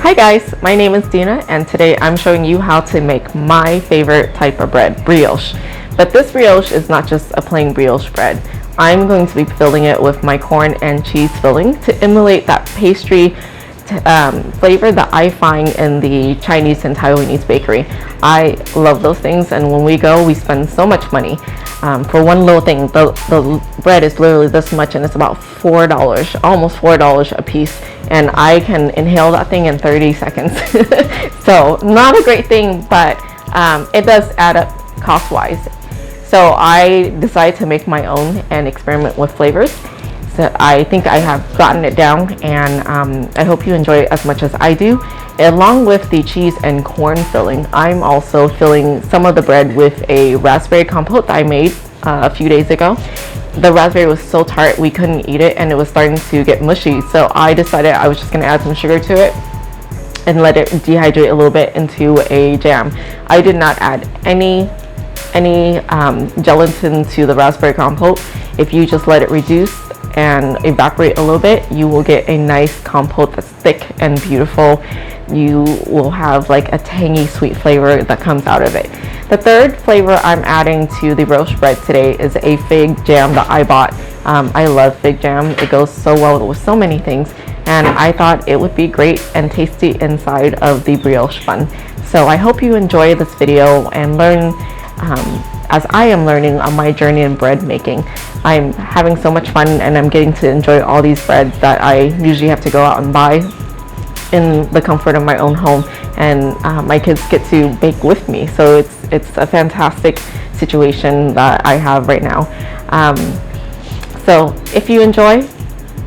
Hi guys, my name is Deana and today I'm showing you how to make my favorite type of bread, brioche. But this brioche is not just a plain brioche bread. I'm going to be filling it with my corn and cheese filling to emulate that pastry flavor that I find in the Chinese and Taiwanese bakery. I love those things, and when we go we spend so much money for one little thing. The bread is literally this much and it's about $4, almost $4 a piece, and I can inhale that thing in 30 seconds. So not a great thing, but it does add up cost wise. So I decided to make my own and experiment with flavors. So I think I have gotten it down, and I hope you enjoy it as much as I do. Along with the cheese and corn filling, I'm also filling some of the bread with a raspberry compote that I made a few days ago. The raspberry was so tart we couldn't eat it, and it was starting to get mushy, so I decided I was just going to add some sugar to it and let it dehydrate a little bit into a jam. I did not add any gelatin to the raspberry compote. If you just let it reduce and evaporate a little bit, you will get a nice compote that's thick and beautiful. You will have like a tangy sweet flavor that comes out of it. The third flavor I'm adding to the brioche bread today is a fig jam that I bought. I love fig jam. It goes so well with so many things, and I thought it would be great and tasty inside of the brioche bun. So I hope you enjoy this video and learn as I am learning on my journey in bread making. I'm having so much fun, and I'm getting to enjoy all these breads that I usually have to go out and buy in the comfort of my own home, and my kids get to bake with me. So it's a fantastic situation that I have right now. So if you enjoy,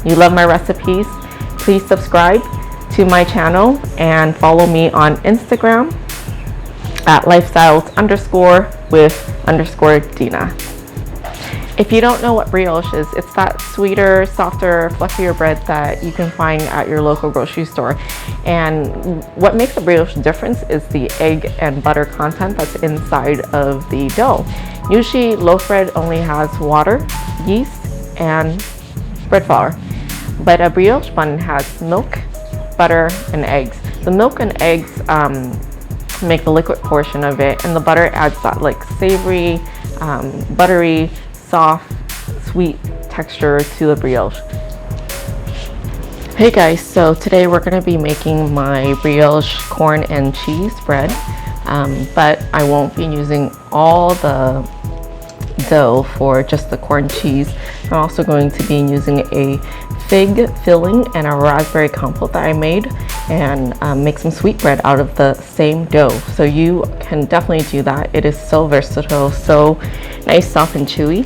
you love my recipes, please subscribe to my channel and follow me on Instagram at lifestyles_with_Deana. If you don't know what brioche is, it's that sweeter, softer, fluffier bread that you can find at your local grocery store. And what makes the brioche difference is the egg and butter content that's inside of the dough. Usually loaf bread only has water, yeast, and bread flour, but a brioche bun has milk, butter, and eggs. The milk and eggs make the liquid portion of it, and the butter adds that like savory, buttery, soft, sweet texture to the brioche. Hey guys, so today we're going to be making my brioche corn and cheese bread, but I won't be using all the dough for just the corn cheese. I'm also going to be using a fig filling and a raspberry compote that I made, and make some sweet bread out of the same dough. So you can definitely do that. It is so versatile, so nice, soft, and chewy.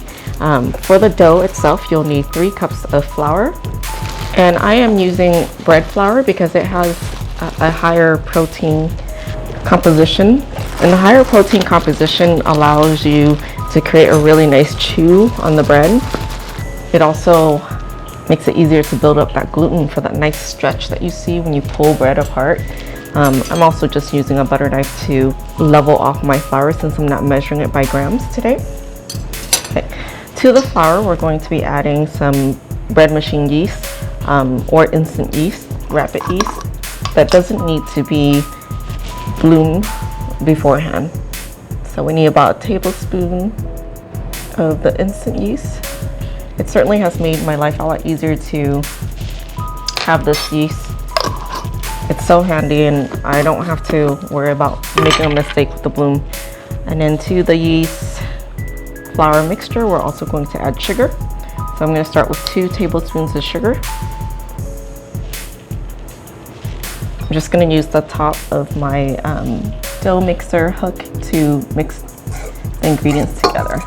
For the dough itself, you'll need 3 cups of flour, and I am using bread flour because it has a higher protein composition, and the higher protein composition allows you to create a really nice chew on the bread. It also makes it easier to build up that gluten for that nice stretch that you see when you pull bread apart. I'm also just using a butter knife to level off my flour since I'm not measuring it by grams today. Okay. To the flour, we're going to be adding some bread machine yeast or instant yeast, rapid yeast, that doesn't need to be bloomed beforehand. So we need about a tablespoon of the instant yeast. It certainly has made my life a lot easier to have this yeast. It's so handy, and I don't have to worry about making a mistake with the bloom. And then to the yeast flour mixture, we're also going to add sugar. So I'm going to start with 2 tablespoons of sugar. I'm just going to use the top of my dough mixer hook to mix the ingredients together,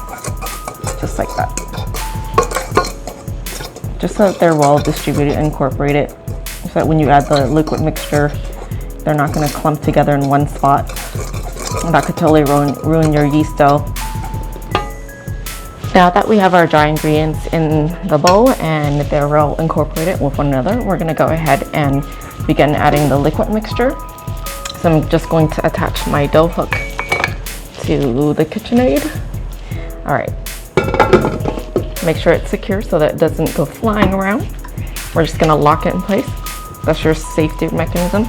just like that. Just so that they're well distributed and incorporated, so that when you add the liquid mixture, they're not going to clump together in one spot. And that could totally ruin your yeast dough. Now that we have our dry ingredients in the bowl and they're well incorporated with one another, we're going to go ahead and begin adding the liquid mixture. So I'm just going to attach my dough hook to the KitchenAid. All right. Make sure it's secure so that it doesn't go flying around. We're just gonna lock it in place. That's your safety mechanism.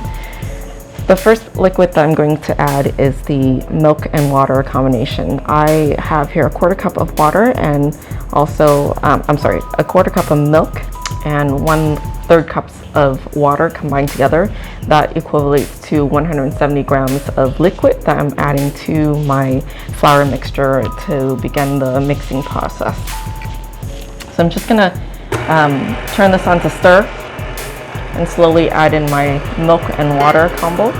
The first liquid that I'm going to add is the milk and water combination. I have here a quarter cup of water and also, a quarter cup of milk and 1/3 cups of water combined together. That equates to 170 grams of liquid that I'm adding to my flour mixture to begin the mixing process. So I'm just gonna turn this on to stir and slowly add in my milk and water combo.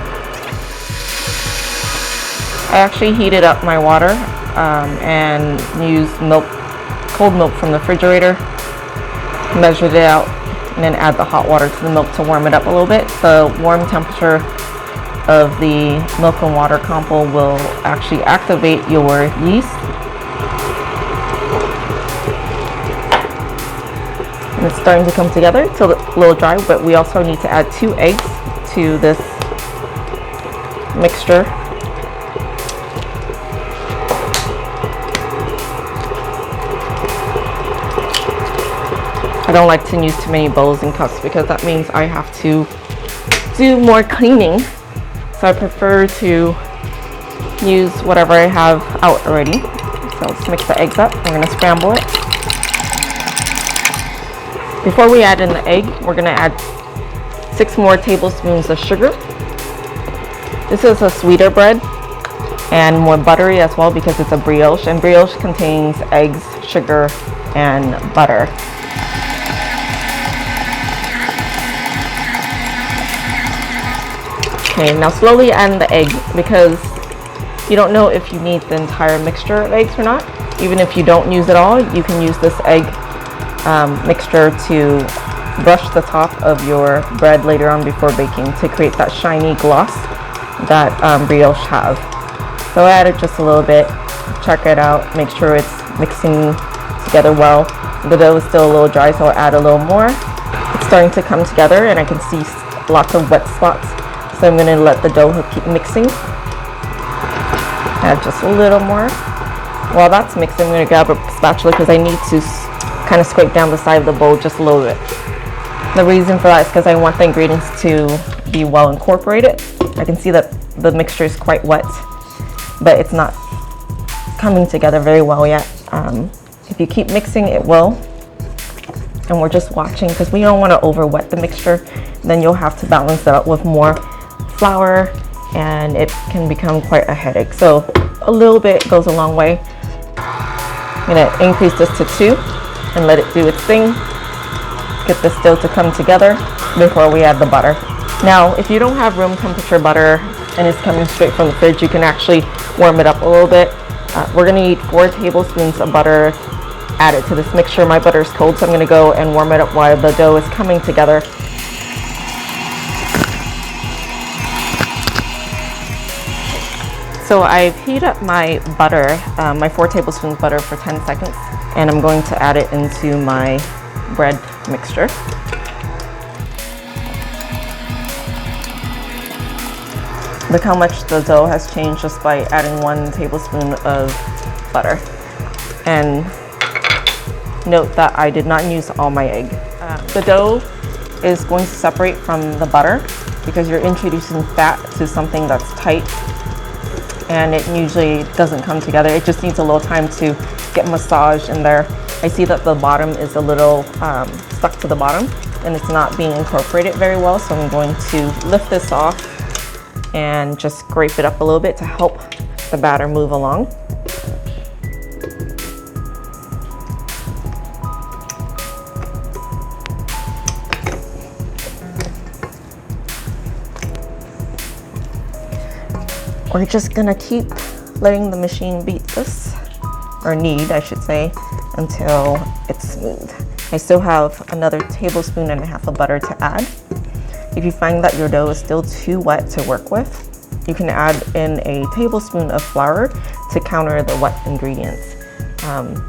I actually heated up my water and used cold milk from the refrigerator, measured it out, and then add the hot water to the milk to warm it up a little bit. The warm temperature of the milk and water combo will actually activate your yeast. And it's starting to come together. It's a little dry, but we also need to add 2 eggs to this mixture. I don't like to use too many bowls and cups because that means I have to do more cleaning. So I prefer to use whatever I have out already. So let's mix the eggs up. We're gonna scramble it. Before we add in the egg, we're gonna add 6 more tablespoons of sugar. This is a sweeter bread and more buttery as well because it's a brioche, and brioche contains eggs, sugar, and butter. Okay, now slowly add in the egg because you don't know if you need the entire mixture of eggs or not. Even if you don't use it all, you can use this egg mixture to brush the top of your bread later on before baking to create that shiny gloss that brioche have. So I added just a little bit, check it out, make sure it's mixing together well. The dough is still a little dry, so I'll add a little more. It's starting to come together and I can see lots of wet spots. So I'm going to let the dough keep mixing. Add just a little more. While that's mixing, I'm going to grab a spatula because I need to kind of scrape down the side of the bowl just a little bit. The reason for that is because I want the ingredients to be well incorporated. I can see that the mixture is quite wet, but it's not coming together very well yet. If you keep mixing, it will. And we're just watching because we don't want to over wet the mixture. Then you'll have to balance that out with more flour and it can become quite a headache. So a little bit goes a long way. I'm going to increase this to 2 and let it do its thing. Get this dough to come together before we add the butter. Now, if you don't have room temperature butter and it's coming straight from the fridge, you can actually warm it up a little bit. We're going to need 4 tablespoons of butter added to this mixture. My butter is cold, so I'm going to go and warm it up while the dough is coming together. So I've heated up my butter, my 4 tablespoons butter for 10 seconds, and I'm going to add it into my bread mixture. Look how much the dough has changed just by adding 1 tablespoon of butter. And note that I did not use all my egg. The dough is going to separate from the butter because you're introducing fat to something that's tight, and it usually doesn't come together. It just needs a little time to get massaged in there. I see that the bottom is a little stuck to the bottom and it's not being incorporated very well, so I'm going to lift this off and just scrape it up a little bit to help the batter move along. We're just gonna keep letting the machine beat this, or knead, I should say, until it's smooth. I still have another 1.5 tablespoons of butter to add. If you find that your dough is still too wet to work with, you can add in a tablespoon of flour to counter the wet ingredients.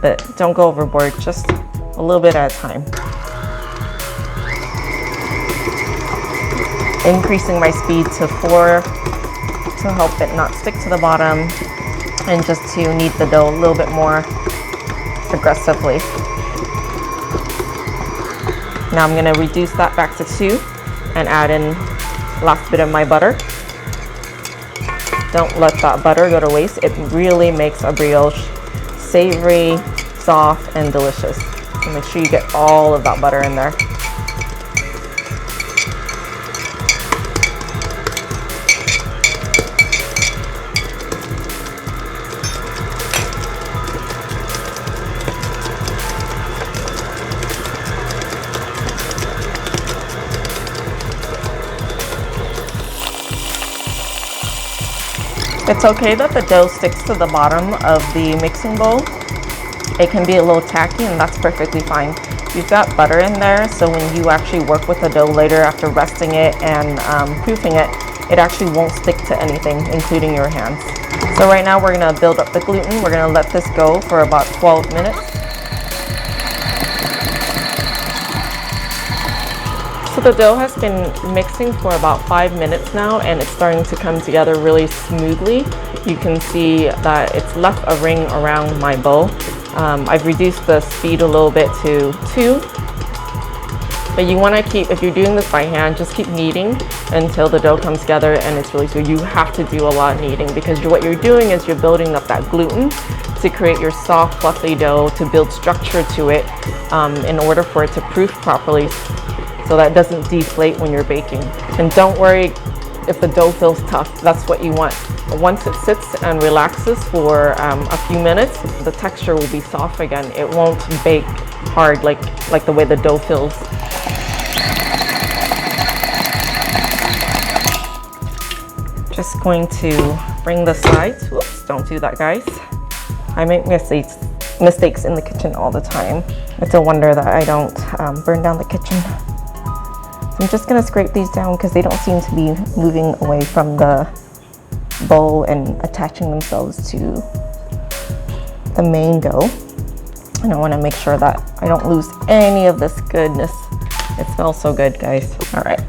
But don't go overboard, just a little bit at a time. Increasing my speed to 4 to help it not stick to the bottom and just to knead the dough a little bit more aggressively. Now I'm going to reduce that back to 2 and add in last bit of my butter. Don't let that butter go to waste. It really makes a brioche savory, soft, and delicious. So make sure you get all of that butter in there. It's okay that the dough sticks to the bottom of the mixing bowl. It can be a little tacky, and that's perfectly fine. You've got butter in there, so when you actually work with the dough later after resting it and proofing it, it actually won't stick to anything, including your hands. So right now we're gonna build up the gluten. We're gonna let this go for about 12 minutes. So the dough has been mixing for about 5 minutes now, and it's starting to come together really smoothly. You can see that it's left a ring around my bowl. I've reduced the speed a little bit to 2. But you want to keep, if you're doing this by hand, just keep kneading until the dough comes together and it's really smooth. You have to do a lot of kneading because what you're doing is you're building up that gluten to create your soft, fluffy dough, to build structure to it in order for it to proof properly, so that it doesn't deflate when you're baking. And don't worry if the dough feels tough. That's what you want. Once it sits and relaxes for a few minutes, the texture will be soft again. It won't bake hard like the way the dough feels. Just going to bring the sides. Whoops, don't do that, guys. I make mistakes in the kitchen all the time. It's a wonder that I don't burn down the kitchen. So I'm just gonna scrape these down because they don't seem to be moving away from the bowl and attaching themselves to the main dough. And I wanna make sure that I don't lose any of this goodness. It smells so good, guys. All right.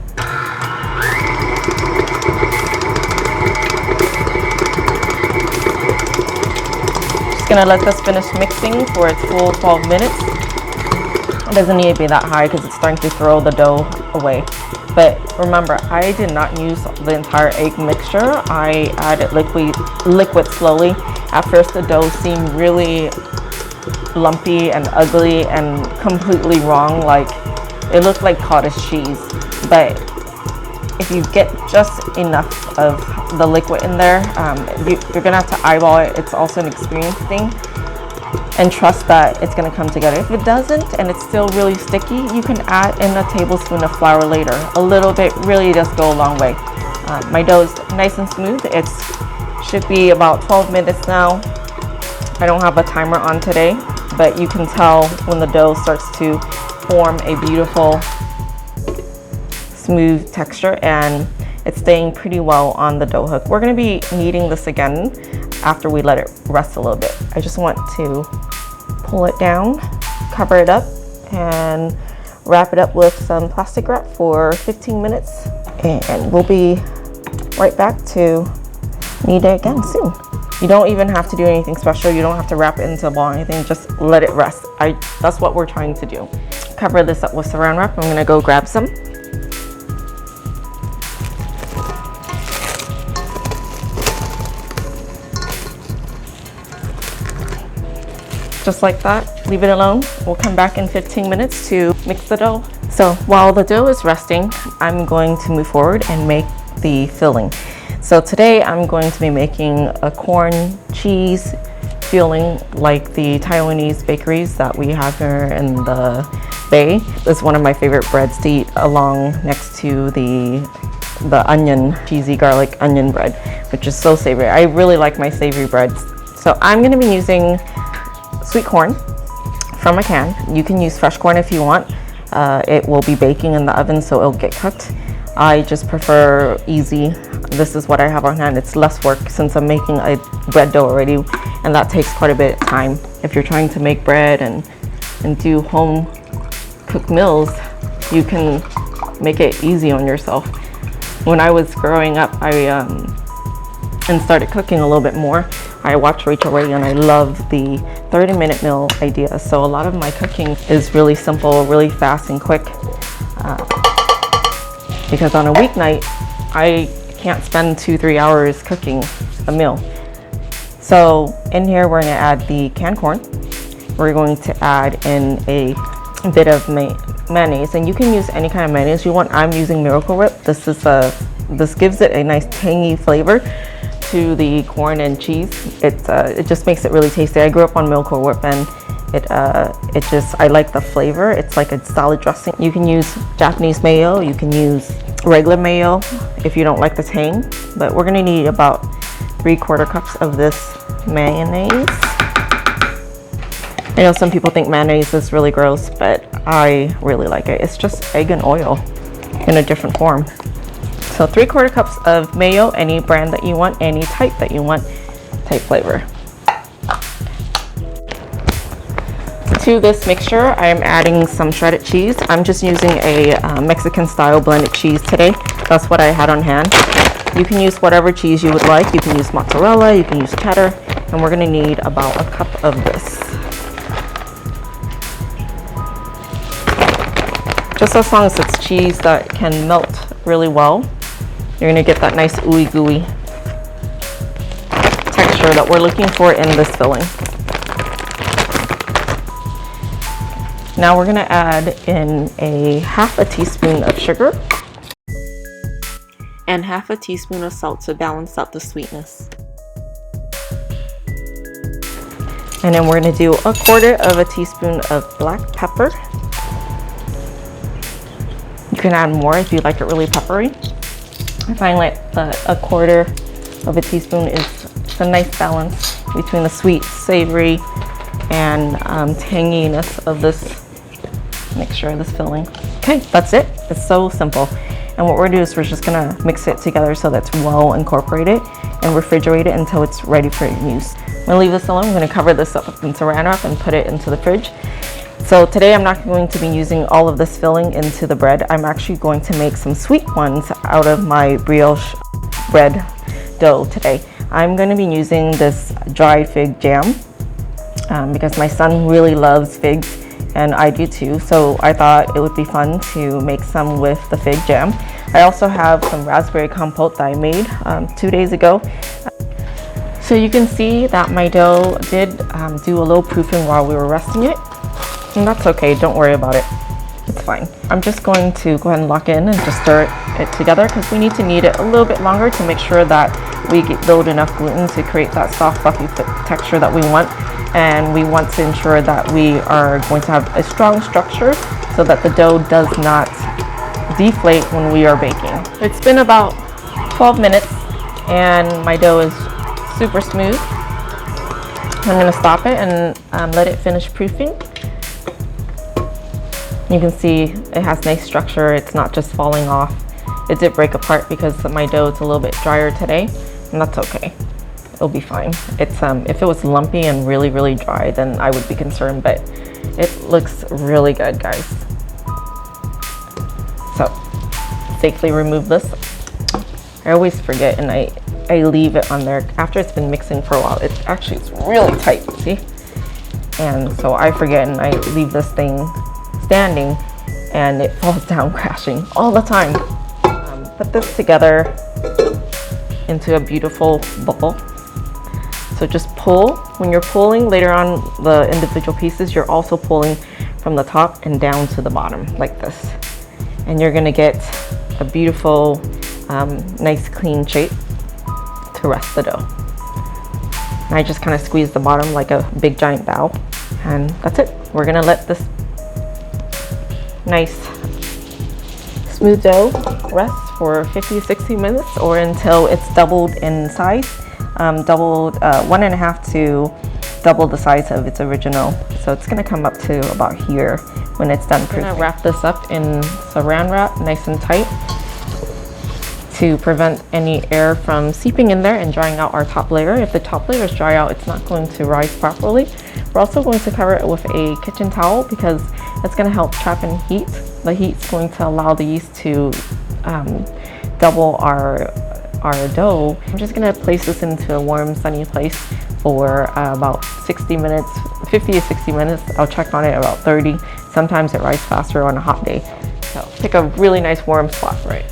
Just gonna let this finish mixing for its full 12 minutes. It doesn't need to be that high because it's starting to throw the dough away. But remember, I did not use the entire egg mixture. I added liquid slowly. At first the dough seemed really lumpy and ugly and completely wrong. Like it looked like cottage cheese. But if you get just enough of the liquid in there, you're gonna have to eyeball it. It's also an experience thing. And trust that it's going to come together. If it doesn't and it's still really sticky, you can add in a tablespoon of flour later. A little bit really does go a long way. My dough is nice and smooth. It should be about 12 minutes now. I don't have a timer on today, but you can tell when the dough starts to form a beautiful smooth texture, and it's staying pretty well on the dough hook. We're going to be kneading this again after we let it rest a little bit. I just want to pull it down, cover it up, and wrap it up with some plastic wrap for 15 minutes. And we'll be right back to knead it again soon. You don't even have to do anything special. You don't have to wrap it into a ball or anything. Just let it rest. That's what we're trying to do. Cover this up with saran wrap. I'm gonna go grab some. Just like that, leave it alone. We'll come back in 15 minutes to mix the dough. So while the dough is resting, I'm going to move forward and make the filling. So today I'm going to be making a corn cheese filling like the Taiwanese bakeries that we have here in the Bay. It's one of my favorite breads to eat along next to the onion, cheesy garlic onion bread, which is so savory. I really like my savory breads. So I'm gonna be using sweet corn from a can. You can use fresh corn if you want. It will be baking in the oven, so it'll get cooked. I just prefer easy. This is what I have on hand. It's less work since I'm making a bread dough already, and that takes quite a bit of time. If you're trying to make bread and do home cooked meals, you can make it easy on yourself. When I was growing up, and started cooking a little bit more, I watched Rachel Ray, and I love the 30-minute meal idea. So a lot of my cooking is really simple, really fast and quick. Because on a weeknight, I can't spend 2-3 hours cooking. a meal. So in here, we're gonna add the canned corn. We're going to add in a bit of mayonnaise, and you can use any kind of mayonnaise you want. I'm using Miracle Whip. This gives it a nice tangy flavor to the corn and cheese. It just makes it really tasty. I grew up on Miracle Whip, and I like the flavor. It's like a salad dressing. You can use Japanese mayo, you can use regular mayo if you don't like the tang, but we're gonna need about 3/4 cups of this mayonnaise. I know some people think mayonnaise is really gross, but I really like it. It's just egg and oil in a different form. So 3/4 cups of mayo, any brand that you want, any type that you want, type flavor. To this mixture, I am adding some shredded cheese. I'm just using a Mexican style blended cheese today. That's what I had on hand. You can use whatever cheese you would like. You can use mozzarella, you can use cheddar, and we're gonna need about a cup of this. Just as long as it's cheese that can melt really well, you're gonna get that nice ooey gooey texture that we're looking for in this filling. Now we're gonna add in a 1/2 teaspoon of sugar and 1/2 teaspoon of salt to balance out the sweetness. And then we're gonna do 1/4 teaspoon of black pepper. You can add more if you like it really peppery. I find like 1/4 teaspoon is a nice balance between the sweet, savory, and tanginess of this mixture, this filling. Okay, that's it. It's so simple. And what we're gonna do is we're just gonna mix it together so that's well incorporated and refrigerate it until it's ready for use. I'm gonna leave this alone. I'm gonna cover this up in saran wrap and put it into the fridge. So today I'm not going to be using all of this filling into the bread. I'm actually going to make some sweet ones out of my brioche bread dough today. I'm going to be using this dried fig jam because my son really loves figs and I do too. So I thought it would be fun to make some with the fig jam. I also have some raspberry compote that I made 2 days ago. So you can see that my dough did do a little proofing while we were resting it. And that's okay, don't worry about it. It's fine. I'm just going to go ahead and lock in and just stir it together because we need to knead it a little bit longer to make sure that we build enough gluten to create that soft, fluffy texture that we want. And we want to ensure that we are going to have a strong structure so that the dough does not deflate when we are baking. It's been about 12 minutes and my dough is super smooth. I'm going to stop it and let it finish proofing. You can see it has nice structure. It's not just falling off. It did break apart because my dough is a little bit drier today, and that's okay. It'll be fine. It's if it was lumpy and really, really dry, then I would be concerned, but it looks really good, guys. So, safely remove this. I always forget and I leave it on there after it's been mixing for a while. It's really tight, see? And so I forget and I leave this thing standing and it falls down crashing all the time. Put this together into a beautiful ball. So just pull. When you're pulling later on the individual pieces, you're also pulling from the top and down to the bottom like this. And you're gonna get a beautiful, nice clean shape to rest the dough. And I just kind of squeeze the bottom like a big giant bowl. And that's it. We're gonna let this nice smooth dough rest for 50-60 minutes or until it's doubled in size, 1.5 to double the size of its original. So it's gonna come up to about here when it's done proofing. I'm gonna wrap this up in saran wrap nice and tight to prevent any air from seeping in there and drying out our top layer. If the top layers dry out, it's not going to rise properly. We're also going to cover it with a kitchen towel because it's going to help trap in heat. The heat's going to allow the yeast to double our dough. I'm just going to place this into a warm, sunny place for about 60 minutes, 50 to 60 minutes. I'll check on it about 30. Sometimes it rises faster on a hot day. So pick a really nice warm spot for it.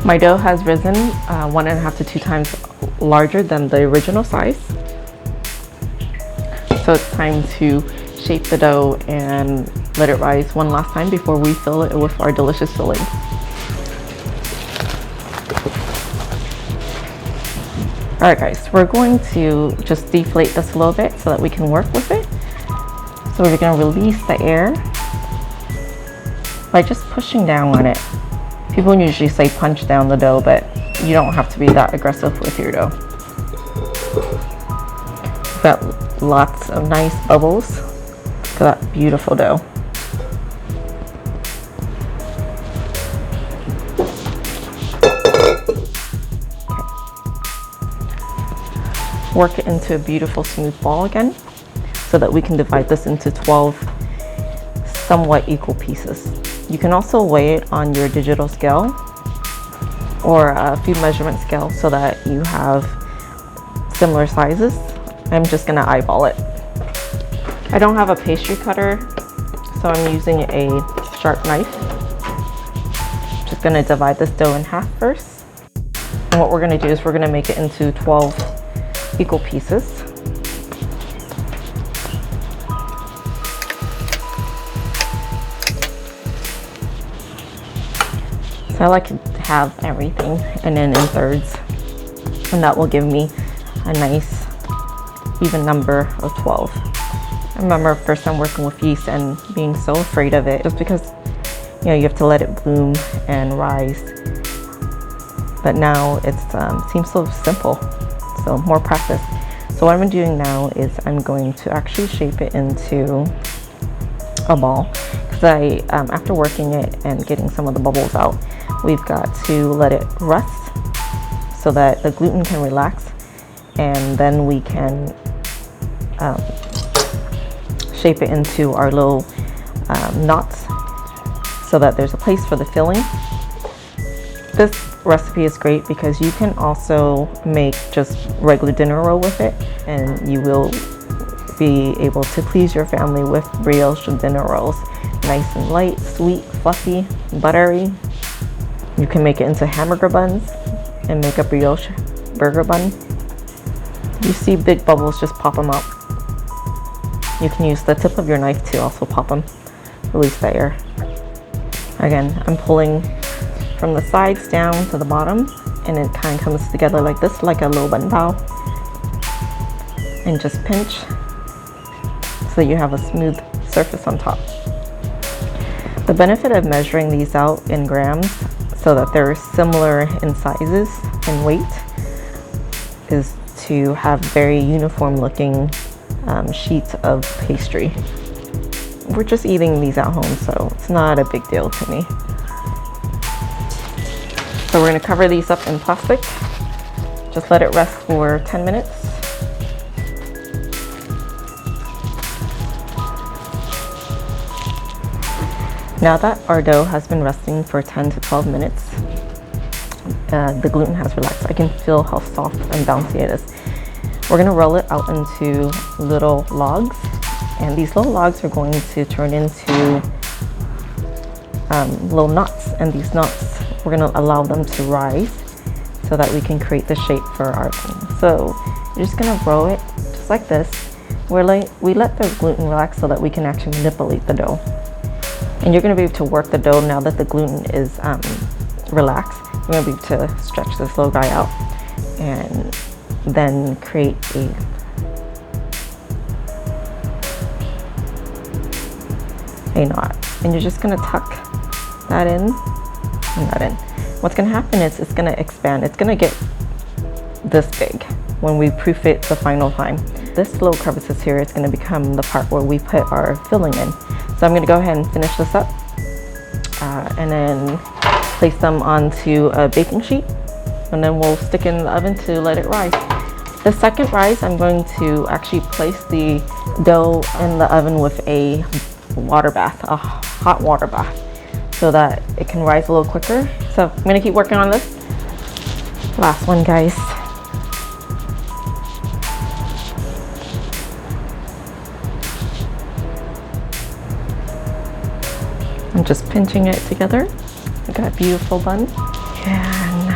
My dough has risen 1.5 to 2 times larger than the original size. So it's time to shape the dough and let it rise one last time before we fill it with our delicious filling. Alright guys, we're going to just deflate this a little bit so that we can work with it. So we're going to release the air by just pushing down on it. People usually say punch down the dough, but you don't have to be that aggressive with your dough. We've got lots of nice bubbles. Look at that beautiful dough. Work it into a beautiful smooth ball again so that we can divide this into 12 somewhat equal pieces. You can also weigh it on your digital scale or a food measurement scale so that you have similar sizes. I'm just gonna eyeball it. I don't have a pastry cutter, so I'm using a sharp knife. Just gonna divide this dough in half first. And what we're gonna do is we're gonna make it into 12 equal pieces. So I like to have everything and then in thirds, and that will give me a nice even number of 12. I remember first time working with yeast and being so afraid of it just because, you know, you have to let it bloom and rise. But now it seems so simple, so more practice. So what I'm doing now is I'm going to actually shape it into a ball because after working it and getting some of the bubbles out, we've got to let it rest so that the gluten can relax, and then we can shape it into our little knots so that there's a place for the filling. This recipe is great because you can also make just regular dinner roll with it, and you will be able to please your family with brioche dinner rolls. Nice and light, sweet, fluffy, buttery. You can make it into hamburger buns and make a brioche burger bun. You see big bubbles, just pop them out. You can use the tip of your knife to also pop them, release the air. Again, I'm pulling from the sides down to the bottom, and it kind of comes together like this, like a little bun bao. And just pinch so you have a smooth surface on top. The benefit of measuring these out in grams so that they're similar in sizes and weight is to have very uniform looking sheets of pastry. We're just eating these at home, so it's not a big deal to me. So we're going to cover these up in plastic. Just let it rest for 10 minutes. Now that our dough has been resting for 10 to 12 minutes, the gluten has relaxed. I can feel how soft and bouncy it is. We're going to roll it out into little logs, and these little logs are going to turn into little knots, and these knots, we're going to allow them to rise so that we can create the shape for our bun. So you're just going to roll it just like this. We let the gluten relax so that we can actually manipulate the dough. And you're going to be able to work the dough now that the gluten is relaxed. You're going to be able to stretch this little guy out and then create a knot. And you're just going to tuck that in and that in. What's going to happen is it's going to expand. It's going to get this big when we proof it the final time. This little crevices here is going to become the part where we put our filling in. So I'm going to go ahead and finish this up and then place them onto a baking sheet, and then we'll stick it in the oven to let it rise. The second rise, I'm going to actually place the dough in the oven with a water bath, a hot water bath, so that it can rise a little quicker. So I'm going to keep working on this. Last one, guys. I'm just pinching it together. Look at that beautiful bun. And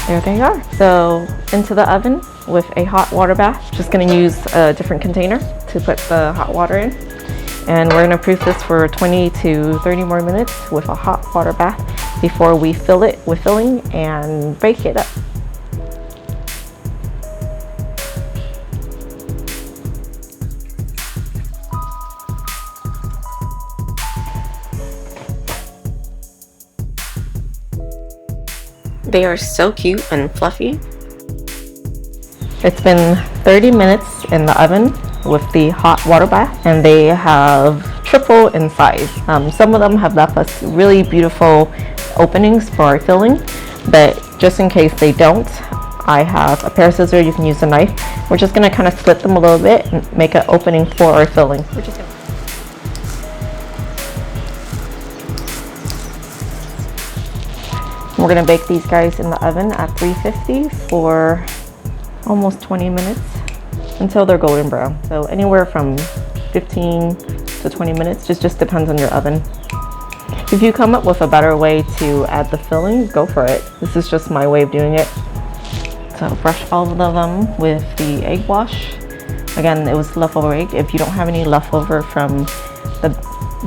there they are. So into the oven with a hot water bath. Just gonna use a different container to put the hot water in. And we're gonna proof this for 20 to 30 more minutes with a hot water bath before we fill it with filling and bake it up. They are so cute and fluffy. It's been 30 minutes in the oven with the hot water bath, and they have tripled in size. Some of them have left us really beautiful openings for our filling, but just in case they don't, I have a pair of scissors. You can use a knife. We're just gonna kind of split them a little bit and make an opening for our filling. We're gonna bake these guys in the oven at 350 for almost 20 minutes until they're golden brown. So anywhere from 15 to 20 minutes, just depends on your oven. If you come up with a better way to add the filling, go for it. This is just my way of doing it. So brush all of them with the egg wash. Again, it was leftover egg. If you don't have any leftover from the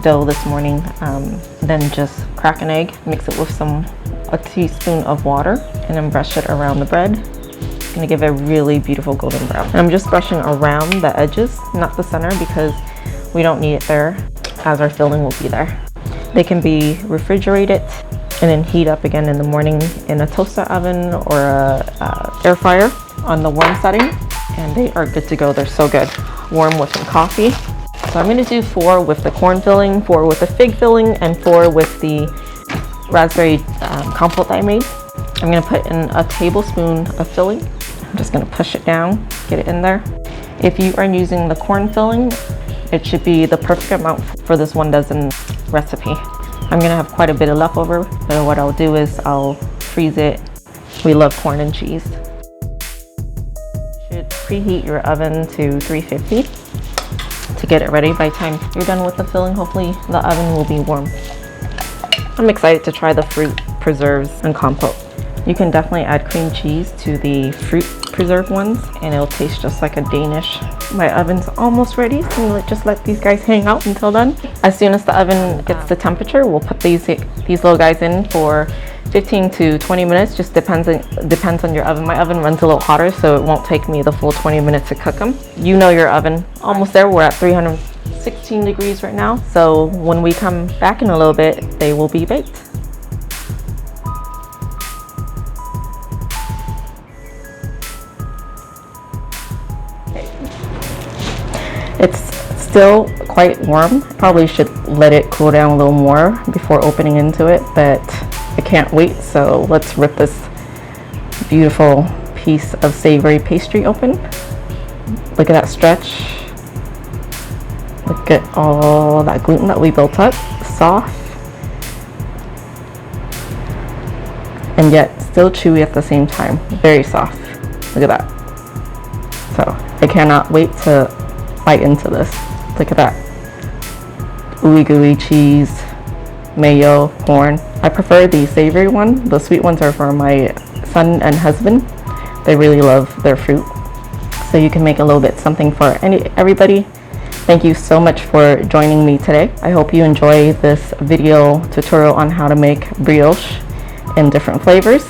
dough this morning, then just crack an egg, mix it with a teaspoon of water, and then brush it around the bread. It's gonna give it a really beautiful golden brown. And I'm just brushing around the edges, not the center, because we don't need it there, as our filling will be there. They can be refrigerated and then heat up again in the morning in a toaster oven or a air fryer on the warm setting, and they are good to go. They're so good. Warm with some coffee. So I'm gonna do 4 with the corn filling, 4 with the fig filling, and 4 with the raspberry compote that I made. I'm gonna put in a tablespoon of filling. I'm just gonna push it down, get it in there. If you are using the corn filling, it should be the perfect amount for this 1 dozen recipe. I'm gonna have quite a bit of leftover, but what I'll do is I'll freeze it. We love corn and cheese. You should preheat your oven to 350 to get it ready. By the time you're done with the filling, hopefully the oven will be warm. I'm excited to try the fruit preserves and compote. You can definitely add cream cheese to the fruit preserve ones, and it'll taste just like a Danish. My oven's almost ready, so just let these guys hang out until then. As soon as the oven gets the temperature, we'll put these little guys in for 15 to 20 minutes. Just depends on your oven. My oven runs a little hotter, so it won't take me the full 20 minutes to cook them. You know your oven. Almost there. We're at 316 degrees right now. So when we come back in a little bit, they will be baked. It's still quite warm. Probably should let it cool down a little more before opening into it, but I can't wait. So let's rip this beautiful piece of savory pastry open. Look at that stretch. Look at all that gluten that we built up. Soft and yet still chewy at the same time. Very soft. Look at that. So I cannot wait to bite into this. Look at that. Ooey gooey cheese, mayo, corn. I prefer the savory one. The sweet ones are for my son and husband. They really love their fruit. So you can make a little bit something for everybody. Thank you so much for joining me today. I hope you enjoy this video tutorial on how to make brioche in different flavors,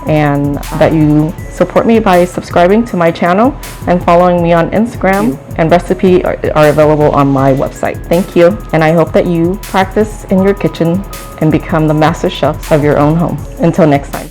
and that you support me by subscribing to my channel and following me on Instagram, and recipes are available on my website. Thank you, and I hope that you practice in your kitchen and become the master chef of your own home. Until next time.